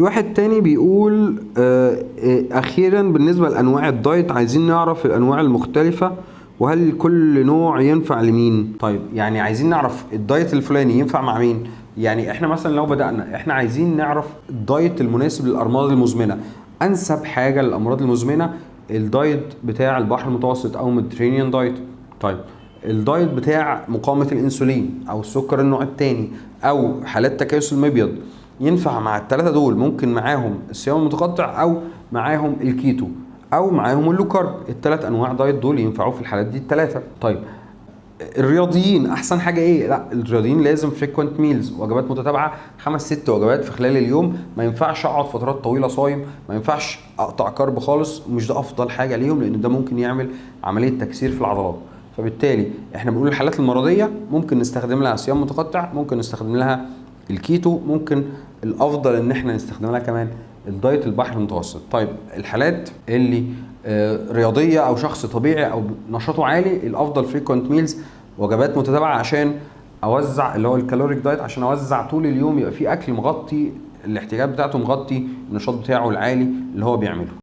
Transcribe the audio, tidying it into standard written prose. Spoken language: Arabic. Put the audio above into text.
في واحد تاني بيقول اخيرا بالنسبة لانواع الدايت عايزين نعرف الانواع المختلفة وهل كل نوع ينفع لمين. طيب يعني عايزين نعرف الدايت الفلاني ينفع مع مين. يعني احنا مثلا لو بدأنا احنا عايزين نعرف الدايت المناسب للامراض المزمنة. انسب حاجة للامراض المزمنة الدايت بتاع البحر المتوسط او ميديترينيان دايت. طيب الدايت بتاع مقاومة الانسولين او السكر النوع الثاني او حالات تكيس المبيض ينفع مع الثلاثة دول. ممكن معاهم الصيام المتقطع او معاهم الكيتو او معاهم اللو كارب. الثلاث انواع دايت دول ينفعوا في الحالات دي الثلاثة. طيب الرياضيين احسن حاجه ايه؟ لا الرياضيين لازم فريكوينت ميلز، وجبات متتابعه 5-6 وجبات في خلال اليوم. ما ينفعش اقعد فترات طويله صايم، ما ينفعش اقطع كارب خالص، مش ده افضل حاجه ليهم لان ده ممكن يعمل عمليه تكسير في العضلات. فبالتالي احنا بنقول الحالات المرضيه ممكن نستخدم لها صيام متقطع، ممكن نستخدم لها الكيتو، ممكن الافضل ان احنا نستخدم لها كمان الدايت البحر المتوسط. طيب الحالات اللي رياضيه او شخص طبيعي او نشاطه عالي الافضل فريكوينت ميلز، وجبات متتابعه عشان اوزع اللي هو الكالوريك دايت، عشان اوزع طول اليوم يبقى في اكل مغطي الاحتياجات بتاعته، مغطي النشاط بتاعه العالي اللي هو بيعمله.